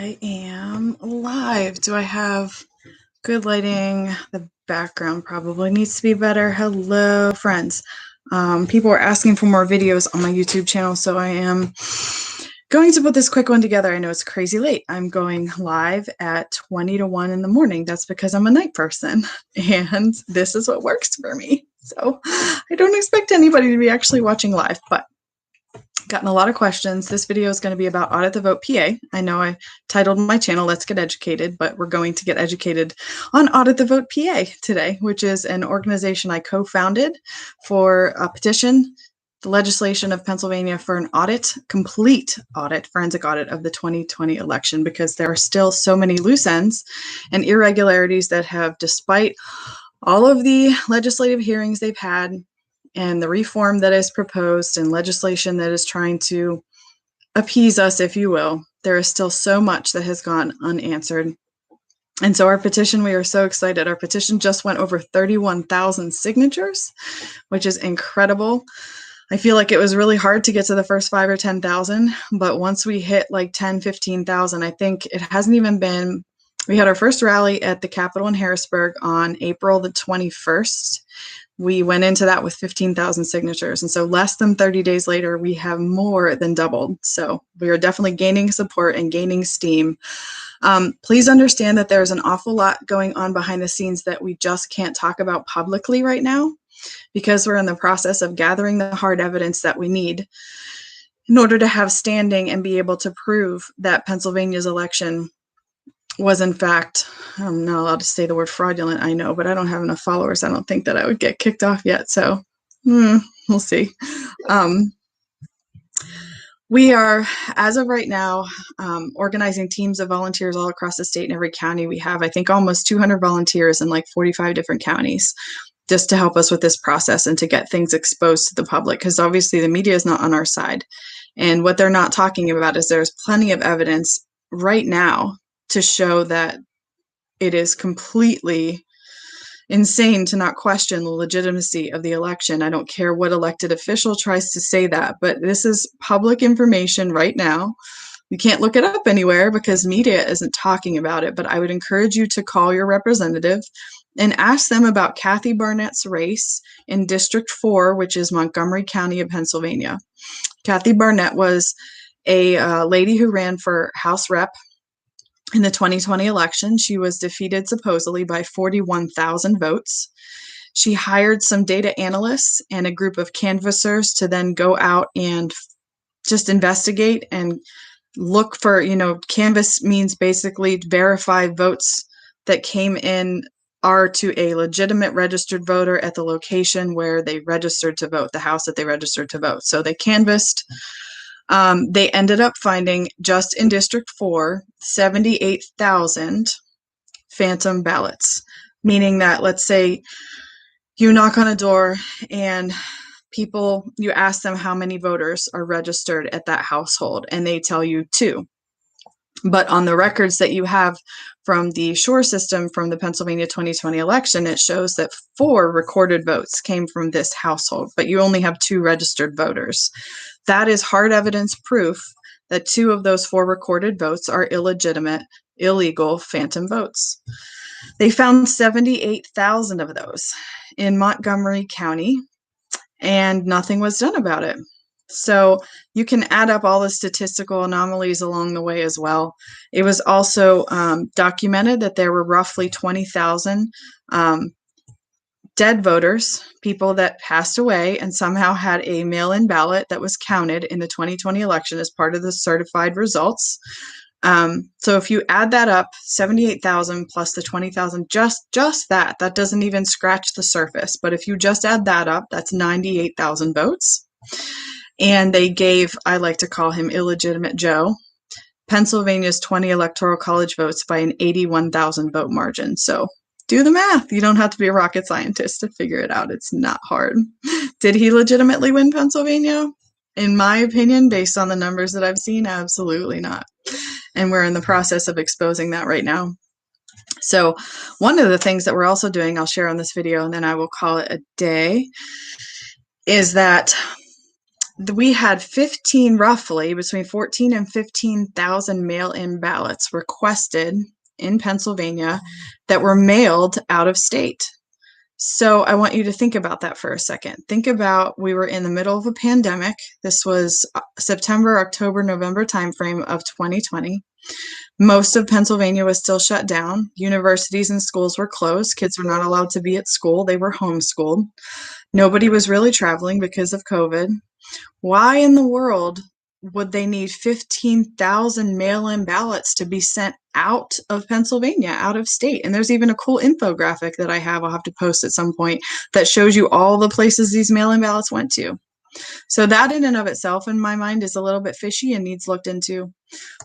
I am live. Do I have good lighting? The background probably needs to be better. Hello, friends. People are asking for more videos on my YouTube channel, so I am going to put this quick one together. I know it's crazy late. I'm going live at 20 to 1 in the morning. That's because I'm a night person, and this is what works for me. So I don't expect anybody to be actually watching live, but gotten a lot of questions. This video is going to be about Audit the Vote PA. I know I titled my channel Let's Get Educated, but we're going to get educated on Audit the Vote PA today, which is an organization I co-founded for a petition, the legislation of Pennsylvania for an audit, complete audit, forensic audit of the 2020 election, because there are still so many loose ends and irregularities that have, despite all of the legislative hearings they've had, and the reform that is proposed and legislation that is trying to appease us, if you will, there is still so much that has gone unanswered. And so our petition, we are so excited. Our petition just went over 31,000 signatures, which is incredible. I feel like it was really hard to get to the first 5 or 10,000, but once we hit like 10, 15,000, I think it hasn't even been, we had our first rally at the Capitol in Harrisburg on April the 21st. We went into that with 15,000 signatures. And so less than 30 days later, we have more than doubled. So we are definitely gaining support and gaining steam. Please understand that there's an awful lot going on behind the scenes that we just can't talk about publicly right now, because we're in the process of gathering the hard evidence that we need in order to have standing and be able to prove that Pennsylvania's election was in fact, I'm not allowed to say the word fraudulent, I know, but I don't have enough followers. I don't think that I would get kicked off yet. So we'll see. We are, as of right now, organizing teams of volunteers all across the state and every county. We have, I think, almost 200 volunteers in like 45 different counties just to help us with this process and to get things exposed to the public, because obviously the media is not on our side. And what they're not talking about is there's plenty of evidence right now to show that it is completely insane to not question the legitimacy of the election. I don't care what elected official tries to say that, but this is public information right now. You can't look it up anywhere because media isn't talking about it, but I would encourage you to call your representative and ask them about Kathy Barnett's race in District 4, which is Montgomery County of Pennsylvania. Kathy Barnett was a lady who ran for House Rep in the 2020 election. She was defeated supposedly by 41,000 votes. She hired some data analysts and a group of canvassers to then go out and just investigate and look for, canvass means basically verify votes that came in are to a legitimate registered voter at the location where they registered to vote, the house that they registered to vote. So they canvassed. They ended up finding, just in District 4, 78,000 phantom ballots, meaning that, let's say you knock on a door and you ask them how many voters are registered at that household, and they tell you 2. But on the records that you have from the Shore system from the Pennsylvania 2020 election, it shows that 4 recorded votes came from this household, but you only have 2 registered voters. That is hard evidence proof that 2 of those 4 recorded votes are illegitimate, illegal phantom votes. They found 78,000 of those in Montgomery County, and nothing was done about it. So you can add up all the statistical anomalies along the way as well. It was also documented that there were roughly 20,000 dead voters, people that passed away and somehow had a mail-in ballot that was counted in the 2020 election as part of the certified results. So if you add that up, 78,000 plus the 20,000, just that doesn't even scratch the surface. But if you just add that up, that's 98,000 votes. And they gave, I like to call him illegitimate Joe, Pennsylvania's 20 electoral college votes by an 81,000 vote margin. So do the math. You don't have to be a rocket scientist to figure it out. It's not hard. Did he legitimately win Pennsylvania? In my opinion, based on the numbers that I've seen, absolutely not. And we're in the process of exposing that right now. So one of the things that we're also doing, I'll share on this video and then I will call it a day, is that we had 15, roughly between 14 and 15,000 mail-in ballots requested in Pennsylvania that were mailed out of state. So I want you to think about that for a second. Think about, we were in the middle of a pandemic. This was September, October, November timeframe of 2020. Most of Pennsylvania was still shut down. Universities and schools were closed. Kids were not allowed to be at school. They were homeschooled. Nobody was really traveling because of COVID. Why in the world would they need 15,000 mail-in ballots to be sent out of Pennsylvania, out of state? And there's even a cool infographic that I'll have to post at some point that shows you all the places these mail-in ballots went to. So that in and of itself, in my mind, is a little bit fishy and needs looked into.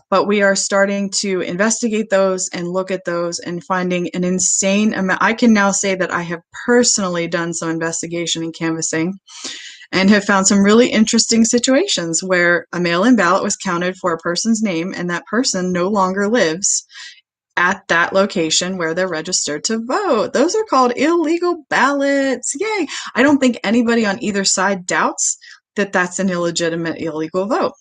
But we are starting to investigate those and look at those and finding an insane amount. I can now say that I have personally done some investigation and canvassing and have found some really interesting situations where a mail-in ballot was counted for a person's name and that person no longer lives at that location where they're registered to vote. Those are called illegal ballots. Yay! I don't think anybody on either side doubts that that's an illegitimate, illegal vote.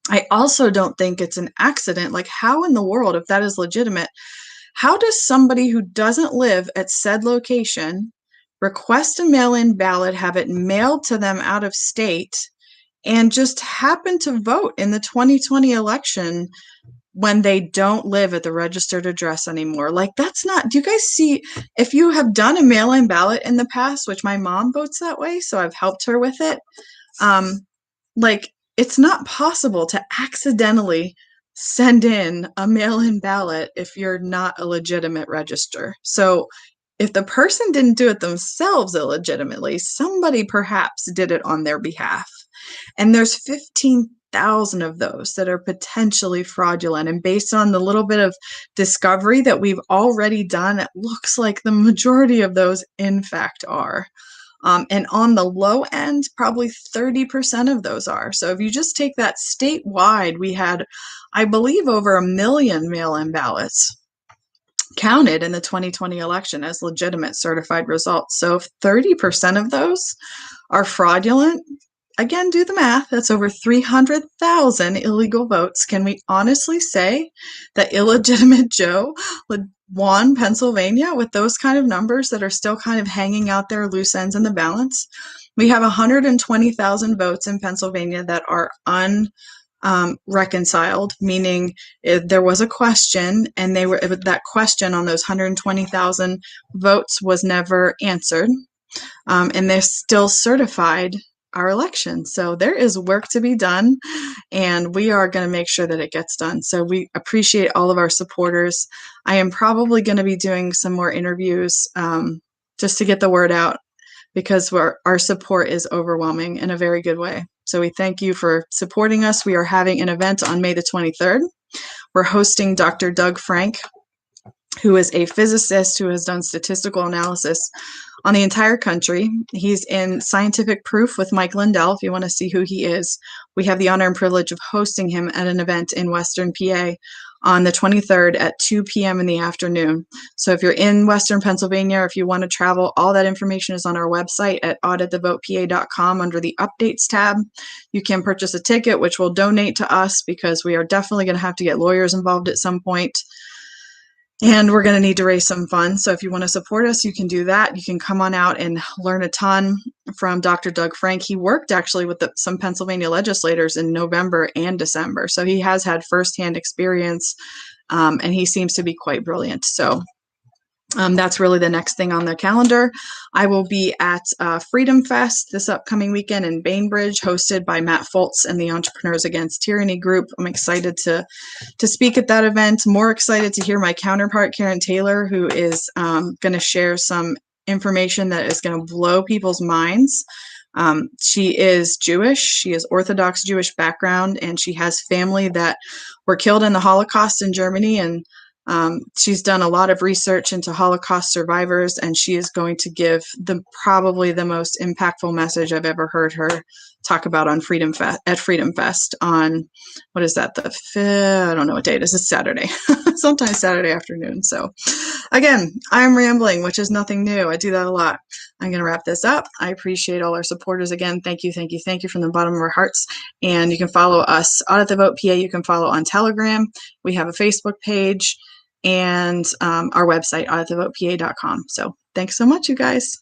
I also don't think it's an accident. Like, how in the world, if that is legitimate, how does somebody who doesn't live at said location request a mail-in ballot, have it mailed to them out of state, and just happen to vote in the 2020 election when they don't live at the registered address anymore? Like, that's not, do you guys see, if you have done a mail-in ballot in the past, which my mom votes that way, so I've helped her with it, like, it's not possible to accidentally send in a mail-in ballot if you're not a legitimate register. So if the person didn't do it themselves illegitimately, somebody perhaps did it on their behalf. And there's 15,000 of those that are potentially fraudulent. And based on the little bit of discovery that we've already done, it looks like the majority of those, in fact, are. And on the low end, probably 30% of those are. So if you just take that statewide, we had, I believe, over 1 million mail-in ballots counted in the 2020 election as legitimate certified results. So if 30% of those are fraudulent, again, do the math, that's over 300,000 illegal votes. Can we honestly say that illegitimate Joe won Pennsylvania with those kind of numbers that are still kind of hanging out there, loose ends in the balance? We have 120,000 votes in Pennsylvania that are reconciled, meaning there was a question and that question on those 120,000 votes was never answered, and they're still certified our election. So there is work to be done, and we are going to make sure that it gets done. So we appreciate all of our supporters. I am probably going to be doing some more interviews just to get the word out, because our support is overwhelming in a very good way. So we thank you for supporting us. We are having an event on May the 23rd. We're hosting Dr. Doug Frank, who is a physicist who has done statistical analysis on the entire country. He's in Scientific Proof with Mike Lindell. If you want to see who he is, we have the honor and privilege of hosting him at an event in Western PA on the 23rd at 2 p.m. in the afternoon. So if you're in Western Pennsylvania, or if you want to travel, all that information is on our website at auditthevotepA.com under the Updates tab. You can purchase a ticket, which will donate to us, because we are definitely going to have to get lawyers involved at some point. And we're going to need to raise some funds. So if you want to support us, you can do that. You can come on out and learn a ton from Dr. Doug Frank. He worked actually with some Pennsylvania legislators in November and December. So he has had firsthand experience, and he seems to be quite brilliant. So that's really the next thing on the calendar. I will be at Freedom Fest this upcoming weekend in Bainbridge, hosted by Matt Foltz and the Entrepreneurs Against Tyranny group. I'm excited to speak at that event. More excited to hear my counterpart, Karen Taylor, who is going to share some information that is going to blow people's minds. She is Jewish. She is Orthodox Jewish background, and she has family that were killed in the Holocaust in Germany, and she's done a lot of research into Holocaust survivors, and she is going to give probably the most impactful message I've ever heard her talk about on Freedom Fest on, what is that, the 5th? I don't know what day it is. It's Saturday, sometimes Saturday afternoon. So again, I'm rambling, which is nothing new. I do that a lot. I'm going to wrap this up. I appreciate all our supporters again. Thank you, thank you, thank you from the bottom of our hearts. And you can follow us, Audit the Vote PA. You can follow on Telegram. We have a Facebook page and our website, auditthevotepA.com. So thanks so much, you guys.